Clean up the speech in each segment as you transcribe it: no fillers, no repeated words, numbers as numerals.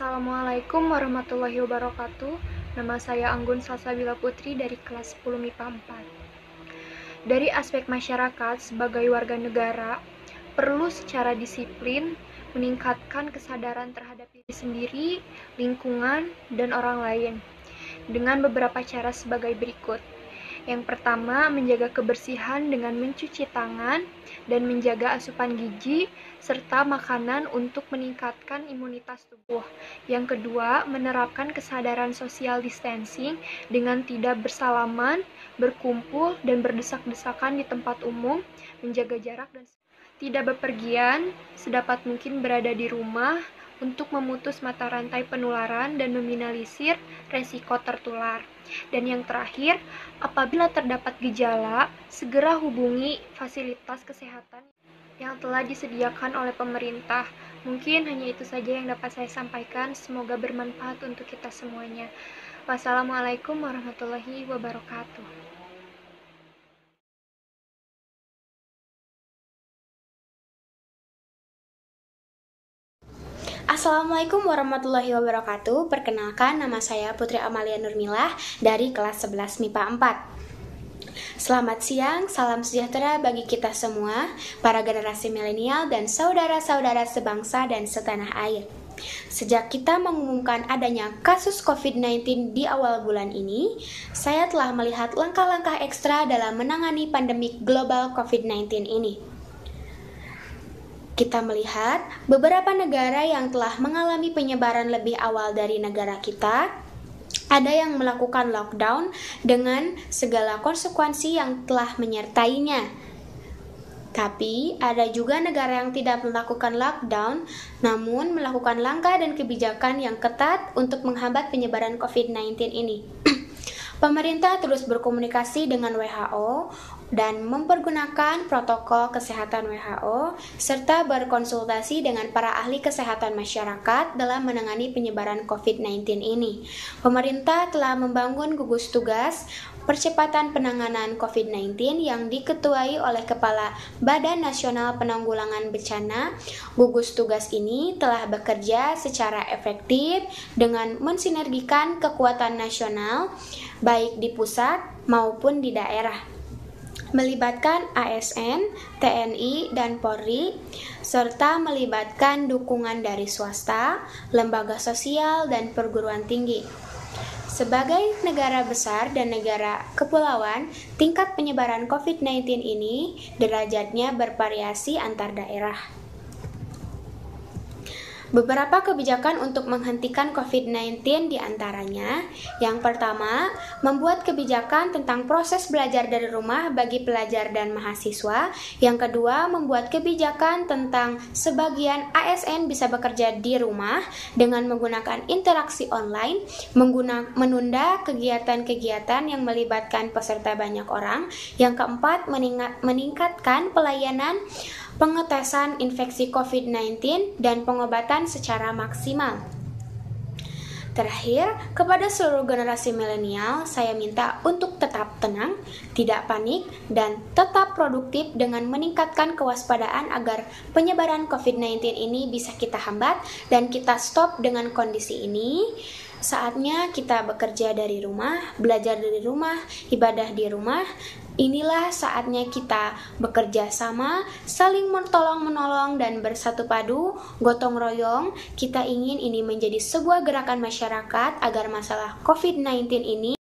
Assalamualaikum warahmatullahi wabarakatuh. Nama saya Anggun Salsabila Putri dari kelas 10 MIPA 4. Dari aspek masyarakat sebagai warga negara, perlu secara disiplin meningkatkan kesadaran terhadap diri sendiri, lingkungan, dan orang lain dengan beberapa cara sebagai berikut. Yang pertama, menjaga kebersihan dengan mencuci tangan dan menjaga asupan gizi serta makanan untuk meningkatkan imunitas tubuh. Yang kedua, menerapkan kesadaran social distancing dengan tidak bersalaman, berkumpul, dan berdesak-desakan di tempat umum, menjaga jarak dan tidak bepergian, sedapat mungkin berada di rumah untuk memutus mata rantai penularan dan meminimalisir resiko tertular. Dan yang terakhir, apabila terdapat gejala, segera hubungi fasilitas kesehatan yang telah disediakan oleh pemerintah. Mungkin hanya itu saja yang dapat saya sampaikan. Semoga bermanfaat untuk kita semuanya. Wassalamualaikum warahmatullahi wabarakatuh. Assalamualaikum warahmatullahi wabarakatuh. Perkenalkan, nama saya Putri Amalia Nurmilah dari kelas 11 MIPA 4. Selamat siang, salam sejahtera bagi kita semua, para generasi milenial dan saudara-saudara sebangsa dan setanah air. Sejak kita mengumumkan adanya kasus COVID-19 di awal bulan ini, saya telah melihat langkah-langkah ekstra dalam menangani pandemi global COVID-19 ini. Kita melihat beberapa negara yang telah mengalami penyebaran lebih awal dari negara kita. Ada yang melakukan lockdown dengan segala konsekuensi yang telah menyertainya. Tapi ada juga negara yang tidak melakukan lockdown, namun melakukan langkah dan kebijakan yang ketat untuk menghambat penyebaran COVID-19 ini. Pemerintah terus berkomunikasi dengan WHO dan mempergunakan protokol kesehatan WHO serta berkonsultasi dengan para ahli kesehatan masyarakat dalam menangani penyebaran COVID-19 ini. Pemerintah telah membangun gugus tugas percepatan penanganan COVID-19 yang diketuai oleh Kepala Badan Nasional Penanggulangan Bencana. Gugus tugas ini telah bekerja secara efektif dengan mensinergikan kekuatan nasional baik di pusat maupun di daerah, melibatkan ASN, TNI, dan Polri, serta melibatkan dukungan dari swasta, lembaga sosial, dan perguruan tinggi. Sebagai negara besar dan negara kepulauan, tingkat penyebaran COVID-19 ini derajatnya bervariasi antar daerah. Beberapa kebijakan untuk menghentikan COVID-19 diantaranya, yang pertama, membuat kebijakan tentang proses belajar dari rumah bagi pelajar dan mahasiswa. Yang kedua, membuat kebijakan tentang sebagian ASN bisa bekerja di rumah dengan menggunakan interaksi online, menunda kegiatan-kegiatan yang melibatkan peserta banyak orang. Yang keempat, meningkatkan pelayanan pengetesan infeksi COVID-19 dan pengobatan secara maksimal. Terakhir, kepada seluruh generasi milenial, saya minta untuk tetap tenang, tidak panik, dan tetap produktif dengan meningkatkan kewaspadaan agar penyebaran COVID-19 ini bisa kita hambat dan kita stop dengan kondisi ini. Saatnya kita bekerja dari rumah, belajar dari rumah, ibadah di rumah. Inilah saatnya kita bekerja sama, saling tolong-menolong dan bersatu padu, gotong royong. Kita ingin ini menjadi sebuah gerakan masyarakat agar masalah COVID-19 ini.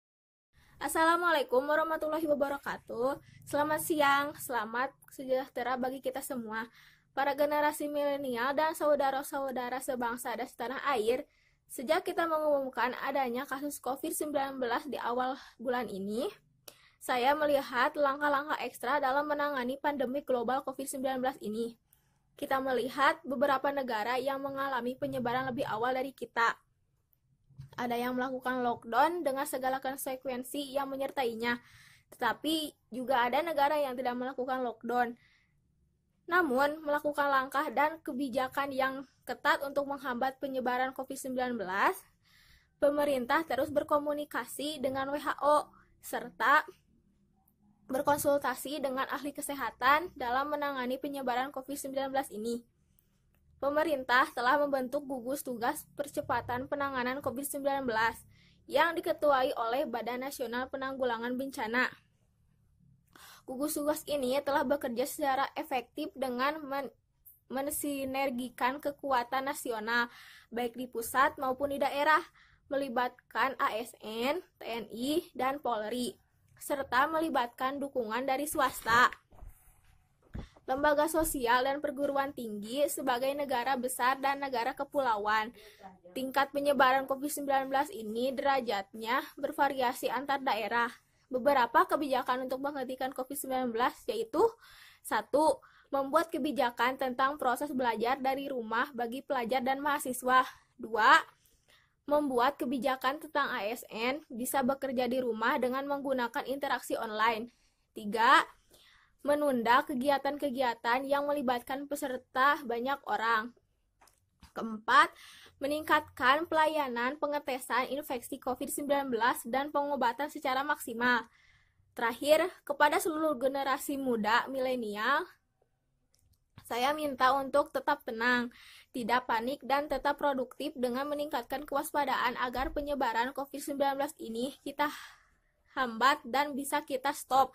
Assalamualaikum warahmatullahi wabarakatuh. Selamat siang, selamat sejahtera bagi kita semua, para generasi milenial dan saudara-saudara sebangsa dan setanah air. Sejak kita mengumumkan adanya kasus COVID-19 di awal bulan ini, saya melihat langkah-langkah ekstra dalam menangani pandemi global COVID-19 ini. Kita melihat beberapa negara yang mengalami penyebaran lebih awal dari kita. Ada yang melakukan lockdown dengan segala konsekuensi yang menyertainya, tetapi juga ada negara yang tidak melakukan lockdown, namun melakukan langkah dan kebijakan yang ketat untuk menghambat penyebaran COVID-19. Pemerintah terus berkomunikasi dengan WHO serta berkonsultasi dengan ahli kesehatan dalam menangani penyebaran COVID-19 ini. Pemerintah telah membentuk gugus tugas percepatan penanganan COVID-19 yang diketuai oleh Badan Nasional Penanggulangan Bencana. Gugus tugas ini telah bekerja secara efektif dengan mensinergikan kekuatan nasional, baik di pusat maupun di daerah, melibatkan ASN, TNI, dan Polri, serta melibatkan dukungan dari swasta, lembaga sosial, dan perguruan tinggi sebagai negara besar dan negara kepulauan. Tingkat penyebaran COVID-19 ini derajatnya bervariasi antar daerah. Beberapa kebijakan untuk menghentikan COVID-19 yaitu 1. Membuat kebijakan tentang proses belajar dari rumah bagi pelajar dan mahasiswa. 2. Membuat kebijakan tentang ASN bisa bekerja di rumah dengan menggunakan interaksi online. 3. Menunda kegiatan-kegiatan yang melibatkan peserta banyak orang. 4. Meningkatkan pelayanan pengetesan infeksi COVID-19 dan pengobatan secara maksimal. Terakhir, kepada seluruh generasi muda milenial, saya minta untuk tetap tenang, tidak panik, dan tetap produktif dengan meningkatkan kewaspadaan agar penyebaran COVID-19 ini kita hambat dan bisa kita stop.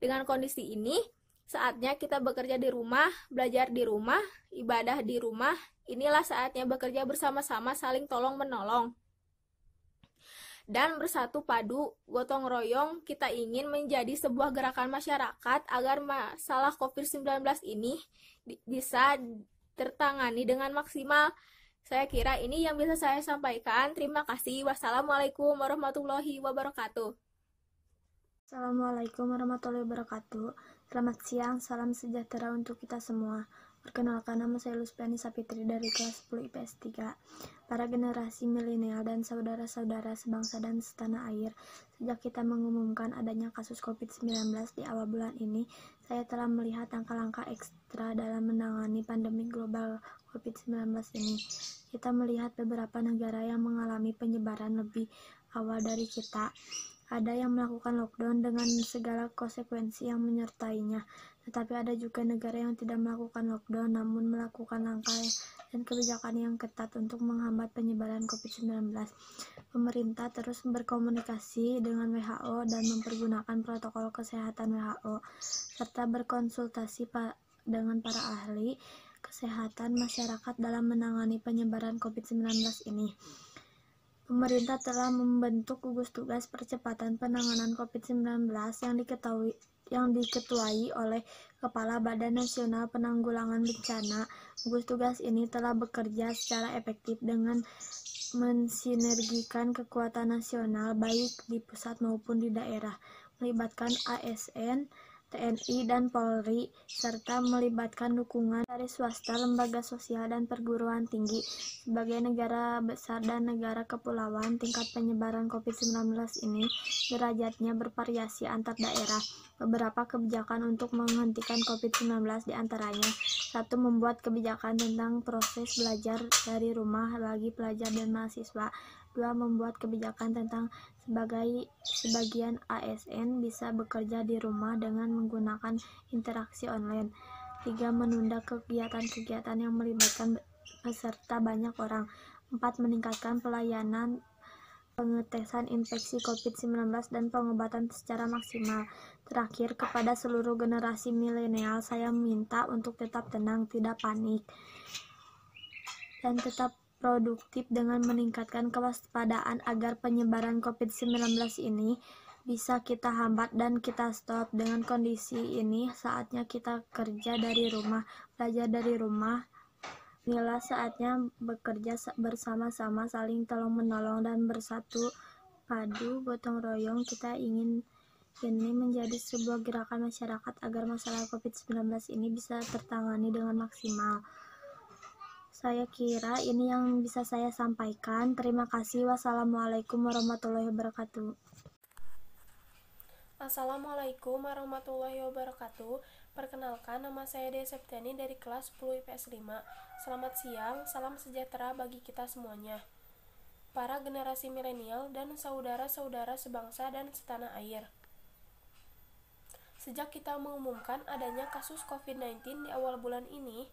Dengan kondisi ini, saatnya kita bekerja di rumah, belajar di rumah, ibadah di rumah. Inilah saatnya bekerja bersama-sama, saling tolong-menolong. Dan bersatu padu, gotong royong, kita ingin menjadi sebuah gerakan masyarakat agar masalah COVID-19 ini bisa tertangani dengan maksimal. Saya kira ini yang bisa saya sampaikan. Terima kasih. Wassalamualaikum warahmatullahi wabarakatuh. Assalamualaikum warahmatullahi wabarakatuh. Selamat siang, salam sejahtera untuk kita semua. Perkenalkan, nama saya Luspiani Sapitri dari kelas 10 IPS 3. Para generasi milenial dan saudara-saudara sebangsa dan setanah air, sejak kita mengumumkan adanya kasus COVID-19 di awal bulan ini, saya telah melihat langkah-langkah ekstra dalam menangani pandemi global COVID-19 ini. Kita melihat beberapa negara yang mengalami penyebaran lebih awal dari kita. Ada yang melakukan lockdown dengan segala konsekuensi yang menyertainya, tetapi ada juga negara yang tidak melakukan lockdown namun melakukan langkah dan kebijakan yang ketat untuk menghambat penyebaran COVID-19. Pemerintah terus berkomunikasi dengan WHO dan mempergunakan protokol kesehatan WHO, serta berkonsultasi dengan para ahli kesehatan masyarakat dalam menangani penyebaran COVID-19 ini. Pemerintah telah membentuk gugus tugas percepatan penanganan COVID-19 yang diketuai oleh Kepala Badan Nasional Penanggulangan Bencana. Gugus tugas ini telah bekerja secara efektif dengan mensinergikan kekuatan nasional baik di pusat maupun di daerah, melibatkan ASN, TNI, dan Polri, serta melibatkan dukungan dari swasta, lembaga sosial, dan perguruan tinggi. Sebagai negara besar dan negara kepulauan, tingkat penyebaran COVID-19 ini derajatnya bervariasi antar daerah. Beberapa kebijakan untuk menghentikan COVID-19 diantaranya: 1. Membuat kebijakan tentang proses belajar dari rumah bagi pelajar dan mahasiswa. 2. Membuat kebijakan tentang sebagian ASN bisa bekerja di rumah dengan menggunakan interaksi online. 3. Menunda kegiatan-kegiatan yang melibatkan peserta banyak orang. 4. Meningkatkan pelayanan pengetesan infeksi COVID-19 dan pengobatan secara maksimal. Terakhir, kepada seluruh generasi milenial, saya minta untuk tetap tenang, tidak panik, dan tetap produktif dengan meningkatkan kewaspadaan agar penyebaran COVID-19 ini bisa kita hambat dan kita stop. Dengan kondisi ini, saatnya kita kerja dari rumah, belajar dari rumah. Inilah saatnya bekerja bersama-sama, saling tolong-menolong, dan bersatu padu, gotong royong. Kita ingin ini menjadi sebuah gerakan masyarakat agar masalah COVID-19 ini bisa tertangani dengan maksimal. Saya kira ini yang bisa saya sampaikan. Terima kasih. Wassalamualaikum warahmatullahi wabarakatuh. Assalamualaikum warahmatullahi wabarakatuh. Perkenalkan, nama saya Dea Septiani dari kelas 10 IPS 5. Selamat siang, salam sejahtera bagi kita semuanya. Para generasi milenial dan saudara-saudara sebangsa dan setanah air. Sejak kita mengumumkan adanya kasus COVID-19 di awal bulan ini,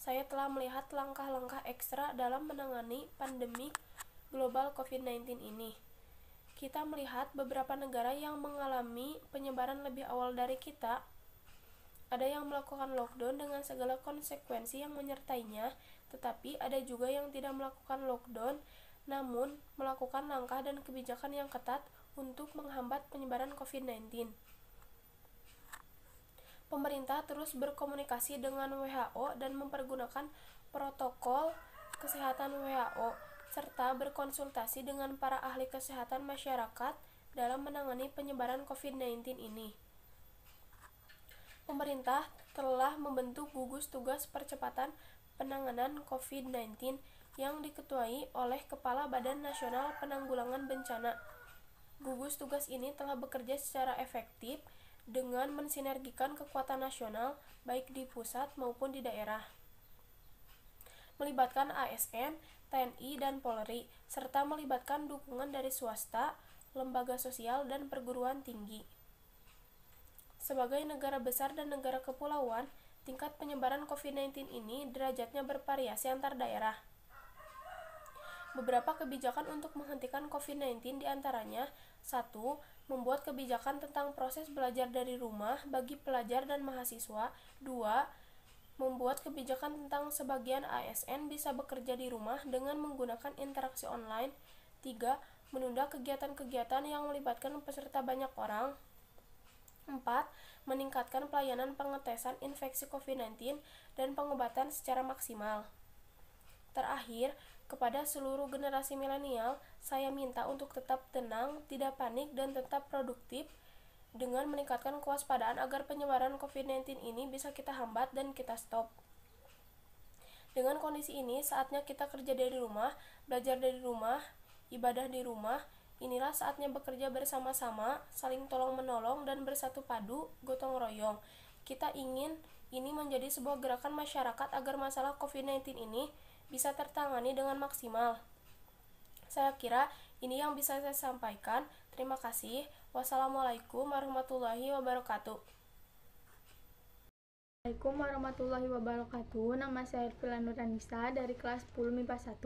saya telah melihat langkah-langkah ekstra dalam menangani pandemi global COVID-19 ini. Kita melihat beberapa negara yang mengalami penyebaran lebih awal dari kita. Ada yang melakukan lockdown dengan segala konsekuensi yang menyertainya, tetapi ada juga yang tidak melakukan lockdown, namun melakukan langkah dan kebijakan yang ketat untuk menghambat penyebaran COVID-19. Pemerintah terus berkomunikasi dengan WHO dan mempergunakan protokol kesehatan WHO, serta berkonsultasi dengan para ahli kesehatan masyarakat dalam menangani penyebaran COVID-19 ini. Pemerintah telah membentuk gugus tugas percepatan penanganan COVID-19 yang diketuai oleh Kepala Badan Nasional Penanggulangan Bencana. Gugus tugas ini telah bekerja secara efektif dengan mensinergikan kekuatan nasional baik di pusat maupun di daerah. Melibatkan ASN, TNI, dan Polri, serta melibatkan dukungan dari swasta, lembaga sosial, dan perguruan tinggi. Sebagai negara besar dan negara kepulauan, tingkat penyebaran COVID-19 ini derajatnya bervariasi antar daerah. Beberapa kebijakan untuk menghentikan COVID-19 diantaranya: 1. Membuat kebijakan tentang proses belajar dari rumah bagi pelajar dan mahasiswa. 2. Membuat kebijakan tentang sebagian ASN bisa bekerja di rumah dengan menggunakan interaksi online. 3. Menunda kegiatan-kegiatan yang melibatkan peserta banyak orang. 4. Meningkatkan pelayanan pengetesan infeksi COVID-19 dan pengobatan secara maksimal. Terakhir, kepada seluruh generasi milenial, saya minta untuk tetap tenang, tidak panik, dan tetap produktif dengan meningkatkan kewaspadaan agar penyebaran COVID-19 ini bisa kita hambat dan kita stop. Dengan kondisi ini, saatnya kita kerja dari rumah, belajar dari rumah, ibadah di rumah. Inilah saatnya bekerja bersama-sama, saling tolong-menolong, dan bersatu padu, gotong royong. Kita ingin ini menjadi sebuah gerakan masyarakat agar masalah COVID-19 ini bisa tertangani dengan maksimal. Saya kira ini yang bisa saya sampaikan. Terima kasih. Wassalamualaikum warahmatullahi wabarakatuh. Assalamualaikum warahmatullahi wabarakatuh. Nama saya Irfila Nuranisa dari kelas 10 MIPA 1.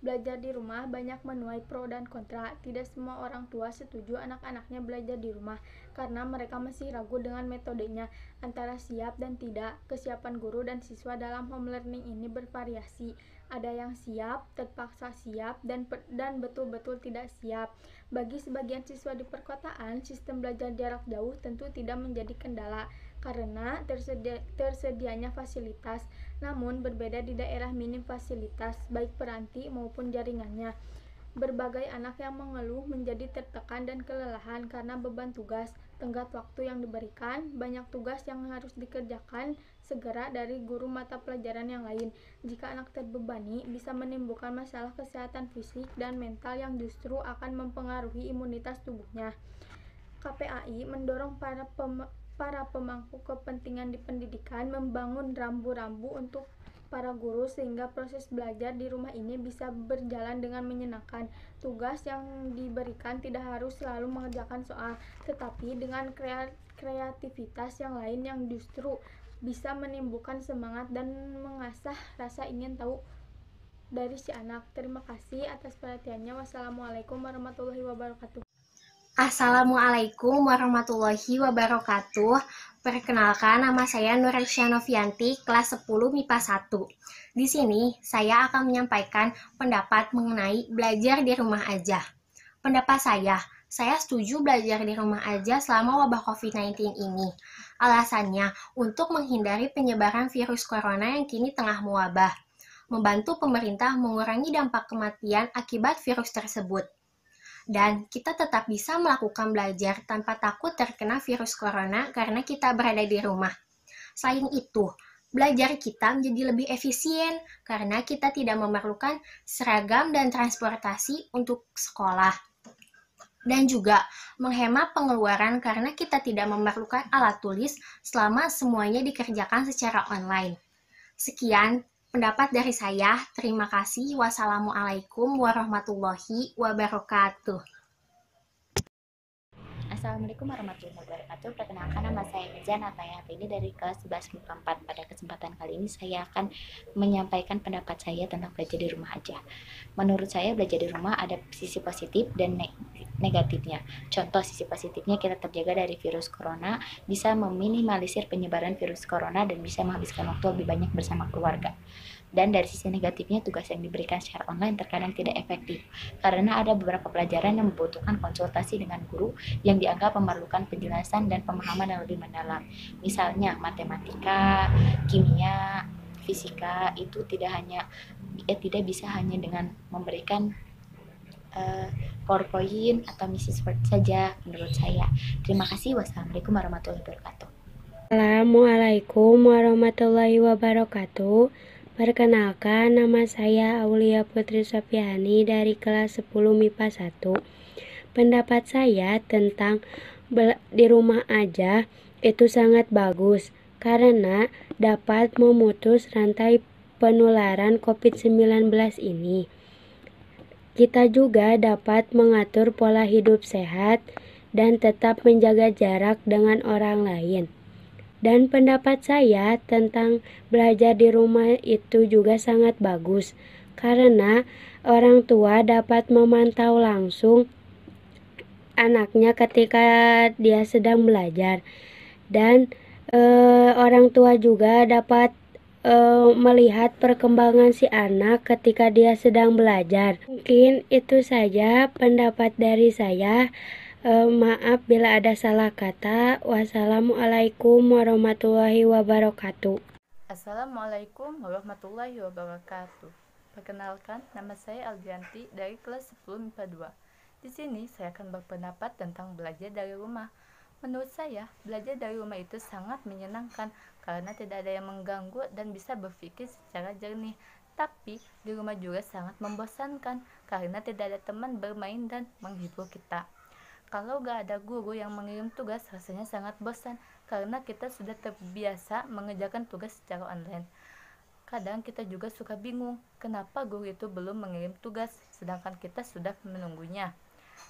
Belajar di rumah banyak menuai pro dan kontra. Tidak semua orang tua setuju anak-anaknya belajar di rumah karena mereka masih ragu dengan metodenya, antara siap dan tidak. Kesiapan guru dan siswa dalam home learning ini bervariasi. Ada yang siap, terpaksa siap, dan betul-betul tidak siap. Bagi sebagian siswa di perkotaan, sistem belajar jarak jauh tentu tidak menjadi kendala karena tersedianya fasilitas. Namun berbeda di daerah minim fasilitas, baik peranti maupun jaringannya. Berbagai anak yang mengeluh menjadi tertekan dan kelelahan karena beban tugas, tenggat waktu yang diberikan, banyak tugas yang harus dikerjakan segera dari guru mata pelajaran yang lain. Jika anak terbebani, bisa menimbulkan masalah kesehatan fisik dan mental yang justru akan mempengaruhi imunitas tubuhnya. KPAI mendorong para pemangku kepentingan di pendidikan membangun rambu-rambu untuk para guru sehingga proses belajar di rumah ini bisa berjalan dengan menyenangkan. Tugas yang diberikan tidak harus selalu mengerjakan soal, tetapi dengan kreativitas yang lain yang justru bisa menimbulkan semangat dan mengasah rasa ingin tahu dari si anak. Terima kasih atas perhatiannya. Wassalamualaikum warahmatullahi wabarakatuh. Assalamualaikum warahmatullahi wabarakatuh. Perkenalkan, nama saya Nuresya Novianti, kelas 10 MIPA 1. Di sini, saya akan menyampaikan pendapat mengenai belajar di rumah aja. Pendapat saya setuju belajar di rumah aja selama wabah COVID-19 ini. Alasannya, untuk menghindari penyebaran virus corona yang kini tengah mewabah. Membantu pemerintah mengurangi dampak kematian akibat virus tersebut. Dan kita tetap bisa melakukan belajar tanpa takut terkena virus corona karena kita berada di rumah. Selain itu, belajar kita menjadi lebih efisien karena kita tidak memerlukan seragam dan transportasi untuk sekolah. Dan juga menghemat pengeluaran karena kita tidak memerlukan alat tulis selama semuanya dikerjakan secara online. Sekian pendapat dari saya. Terima kasih. Wassalamualaikum warahmatullahi wabarakatuh. Assalamualaikum warahmatullahi wabarakatuh. Perkenalkan, nama saya Mirza Natayati ini dari kelas 11 MIPA 4. Pada kesempatan kali ini saya akan menyampaikan pendapat saya tentang belajar di rumah aja. Menurut saya belajar di rumah ada sisi positif dan negatifnya. Contoh sisi positifnya, kita terjaga dari virus corona, bisa meminimalisir penyebaran virus corona dan bisa menghabiskan waktu lebih banyak bersama keluarga. Dan dari sisi negatifnya, tugas yang diberikan secara online terkadang tidak efektif karena ada beberapa pelajaran yang membutuhkan konsultasi dengan guru yang dianggap memerlukan penjelasan dan pemahaman yang lebih mendalam. Misalnya matematika, kimia, fisika itu tidak bisa hanya dengan memberikan PowerPoint atau misi seperti saja menurut saya. Terima kasih. Wassalamualaikum warahmatullahi wabarakatuh. Assalamualaikum warahmatullahi wabarakatuh. Perkenalkan, nama saya Aulia Putri Sofiani dari kelas 10 MIPA 1. Pendapat saya tentang di rumah aja itu sangat bagus karena dapat memutus rantai penularan COVID-19 ini. Kita juga dapat mengatur pola hidup sehat dan tetap menjaga jarak dengan orang lain. Dan pendapat saya tentang belajar di rumah itu juga sangat bagus karena orang tua dapat memantau langsung anaknya ketika dia sedang belajar, dan orang tua juga dapat melihat perkembangan si anak ketika dia sedang belajar. Mungkin itu saja pendapat dari saya. Maaf bila ada salah kata. Wassalamualaikum warahmatullahi wabarakatuh. Assalamualaikum warahmatullahi wabarakatuh. Perkenalkan, nama saya Aldianti dari kelas 10 MIPA 2. Di sini saya akan berpendapat tentang belajar dari rumah. Menurut saya, belajar dari rumah itu sangat menyenangkan karena tidak ada yang mengganggu dan bisa berpikir secara jernih. Tapi di rumah juga sangat membosankan karena tidak ada teman bermain dan menghibur kita. Kalau gak ada guru yang mengirim tugas, rasanya sangat bosan karena kita sudah terbiasa mengerjakan tugas secara online. Kadang kita juga suka bingung kenapa guru itu belum mengirim tugas sedangkan kita sudah menunggunya.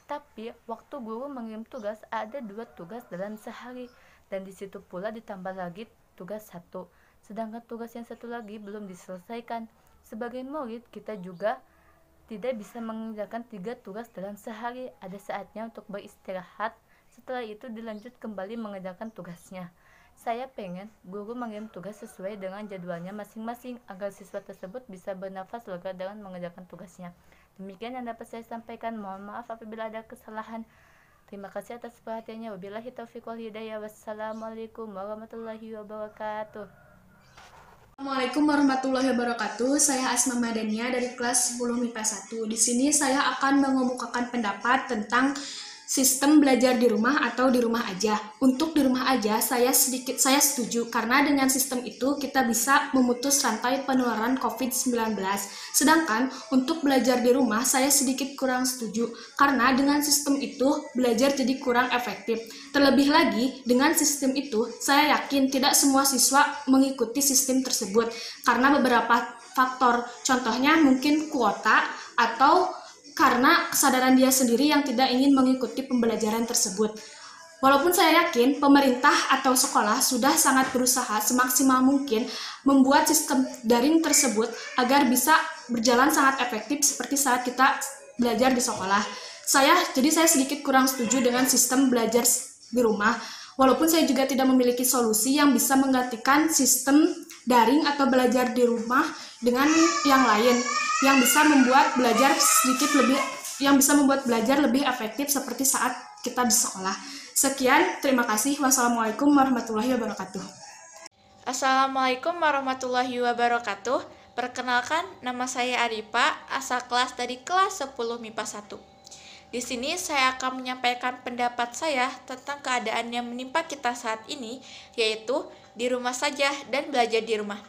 Tapi waktu guru mengirim tugas, ada 2 tugas dalam sehari dan disitu pula ditambah lagi tugas 1, sedangkan tugas yang 1 lagi belum diselesaikan. Sebagai murid, kita juga tidak bisa mengerjakan 3 tugas dalam sehari. Ada saatnya untuk beristirahat, setelah itu dilanjut kembali mengerjakan tugasnya. Saya pengen guru mengirim tugas sesuai dengan jadwalnya masing-masing agar siswa tersebut bisa bernafas lega dengan mengerjakan tugasnya. Demikian yang dapat saya sampaikan. Mohon maaf apabila ada kesalahan. Terima kasih atas perhatiannya. Wabillahi taufiq wal hidayah. Wassalamualaikum warahmatullahi wabarakatuh. Assalamualaikum warahmatullahi wabarakatuh. Saya Asma Madania dari kelas 10 MIPA 1. Di sini saya akan mengemukakan pendapat tentang sistem belajar di rumah atau di rumah aja. Untuk di rumah aja saya setuju karena dengan sistem itu kita bisa memutus rantai penularan COVID-19. Sedangkan untuk belajar di rumah saya sedikit kurang setuju karena dengan sistem itu belajar jadi kurang efektif. Terlebih lagi dengan sistem itu saya yakin tidak semua siswa mengikuti sistem tersebut karena beberapa faktor. Contohnya mungkin kuota atau karena kesadaran dia sendiri yang tidak ingin mengikuti pembelajaran tersebut. Walaupun saya yakin pemerintah atau sekolah sudah sangat berusaha semaksimal mungkin membuat sistem daring tersebut agar bisa berjalan sangat efektif seperti saat kita belajar di sekolah. Jadi saya sedikit kurang setuju dengan sistem belajar di rumah. Walaupun saya juga tidak memiliki solusi yang bisa menggantikan sistem daring atau belajar di rumah dengan yang lain yang bisa membuat belajar lebih efektif seperti saat kita di sekolah. Sekian, terima kasih. Wassalamualaikum warahmatullahi wabarakatuh. Assalamualaikum warahmatullahi wabarakatuh. Perkenalkan, nama saya Arifa, asal kelas dari kelas 10 MIPA 1. Di sini saya akan menyampaikan pendapat saya tentang keadaan yang menimpa kita saat ini, yaitu di rumah saja dan belajar di rumah.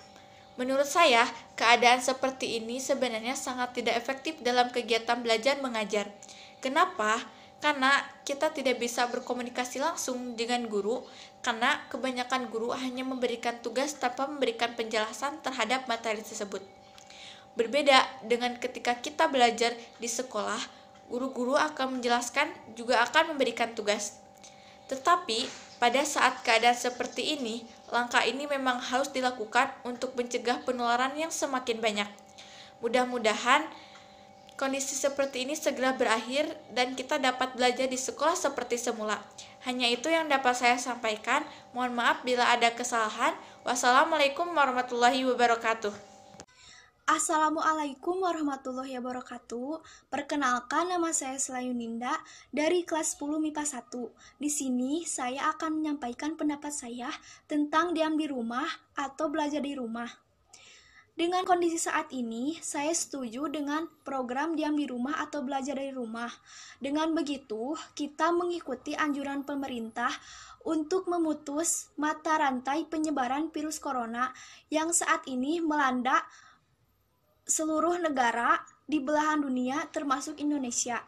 Menurut saya, keadaan seperti ini sebenarnya sangat tidak efektif dalam kegiatan belajar mengajar. Kenapa? Karena kita tidak bisa berkomunikasi langsung dengan guru, karena kebanyakan guru hanya memberikan tugas tanpa memberikan penjelasan terhadap materi tersebut. Berbeda dengan ketika kita belajar di sekolah, guru-guru akan menjelaskan juga akan memberikan tugas. Tetapi, pada saat keadaan seperti ini, langkah ini memang harus dilakukan untuk mencegah penularan yang semakin banyak. Mudah-mudahan kondisi seperti ini segera berakhir dan kita dapat belajar di sekolah seperti semula. Hanya itu yang dapat saya sampaikan. Mohon maaf bila ada kesalahan. Wassalamualaikum warahmatullahi wabarakatuh. Assalamualaikum warahmatullahi wabarakatuh. Perkenalkan, nama saya Selayuninda dari kelas 10 MIPA 1. Di sini saya akan menyampaikan pendapat saya tentang diam di rumah atau belajar di rumah. Dengan kondisi saat ini, saya setuju dengan program diam di rumah atau belajar dari rumah. Dengan begitu, kita mengikuti anjuran pemerintah untuk memutus mata rantai penyebaran virus corona yang saat ini melanda seluruh negara di belahan dunia termasuk Indonesia.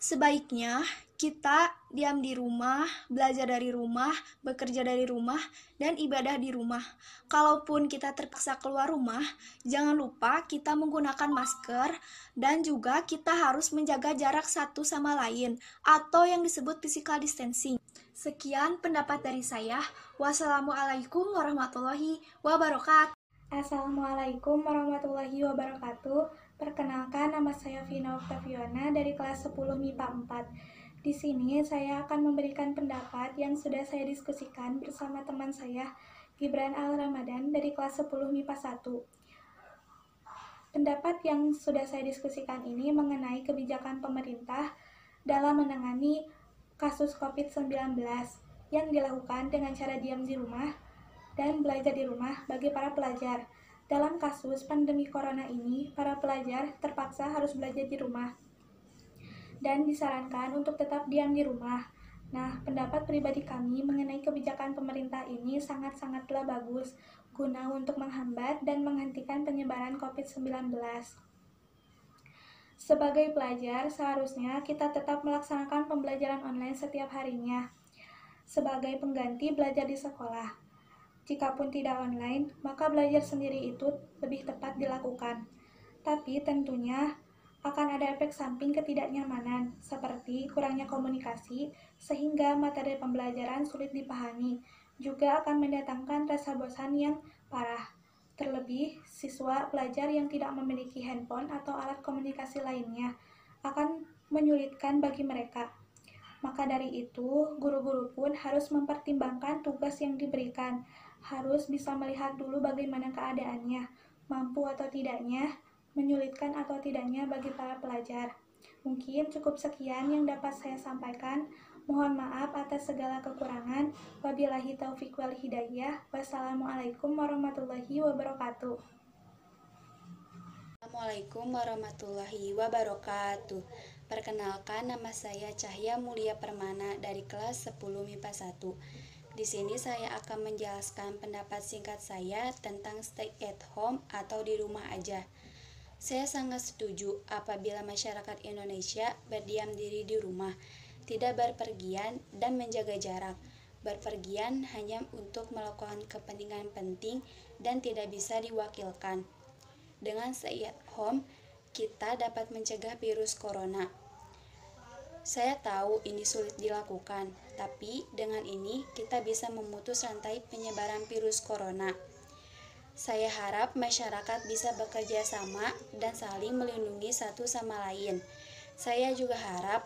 Sebaiknya kita diam di rumah, belajar dari rumah, bekerja dari rumah, dan ibadah di rumah. Kalaupun kita terpaksa keluar rumah, jangan lupa kita menggunakan masker dan juga kita harus menjaga jarak satu sama lain atau yang disebut physical distancing. Sekian pendapat dari saya. Wassalamualaikum warahmatullahi wabarakatuh. Assalamualaikum warahmatullahi wabarakatuh. Perkenalkan, nama saya Vina Octaviana dari kelas 10 MIPA 4. Di sini saya akan memberikan pendapat yang sudah saya diskusikan bersama teman saya, Gibran Al-Ramadan dari kelas 10 MIPA 1. Pendapat yang sudah saya diskusikan ini mengenai kebijakan pemerintah dalam menangani kasus COVID-19 yang dilakukan dengan cara diam di rumah dan belajar di rumah bagi para pelajar. Dalam kasus pandemi corona ini, para pelajar terpaksa harus belajar di rumah dan disarankan untuk tetap diam di rumah. Nah, pendapat pribadi kami mengenai kebijakan pemerintah ini sangat-sangatlah bagus guna untuk menghambat dan menghentikan penyebaran COVID-19. Sebagai pelajar, seharusnya kita tetap melaksanakan pembelajaran online setiap harinya sebagai pengganti belajar di sekolah. Jikapun tidak online, maka belajar sendiri itu lebih tepat dilakukan. Tapi tentunya akan ada efek samping ketidaknyamanan, seperti kurangnya komunikasi, sehingga materi pembelajaran sulit dipahami. Juga akan mendatangkan rasa bosan yang parah. Terlebih, siswa pelajar yang tidak memiliki handphone atau alat komunikasi lainnya akan menyulitkan bagi mereka. Maka dari itu, guru-guru pun harus mempertimbangkan tugas yang diberikan, harus bisa melihat dulu bagaimana keadaannya, mampu atau tidaknya, menyulitkan atau tidaknya bagi para pelajar. Mungkin cukup sekian yang dapat saya sampaikan. Mohon maaf atas segala kekurangan. Wabillahi taufiq wal hidayah. Wassalamualaikum warahmatullahi wabarakatuh. Assalamualaikum warahmatullahi wabarakatuh. Perkenalkan, nama saya Cahya Mulia Permana dari kelas 10 MIPA 1. Di sini saya akan menjelaskan pendapat singkat saya tentang stay at home atau di rumah aja. Saya sangat setuju apabila masyarakat Indonesia berdiam diri di rumah, tidak berpergian dan menjaga jarak. Berpergian hanya untuk melakukan kepentingan penting dan tidak bisa diwakilkan. Dengan stay at home, kita dapat mencegah virus corona. Saya tahu ini sulit dilakukan, tapi dengan ini kita bisa memutus rantai penyebaran virus corona. Saya harap masyarakat bisa bekerja sama dan saling melindungi satu sama lain. Saya juga harap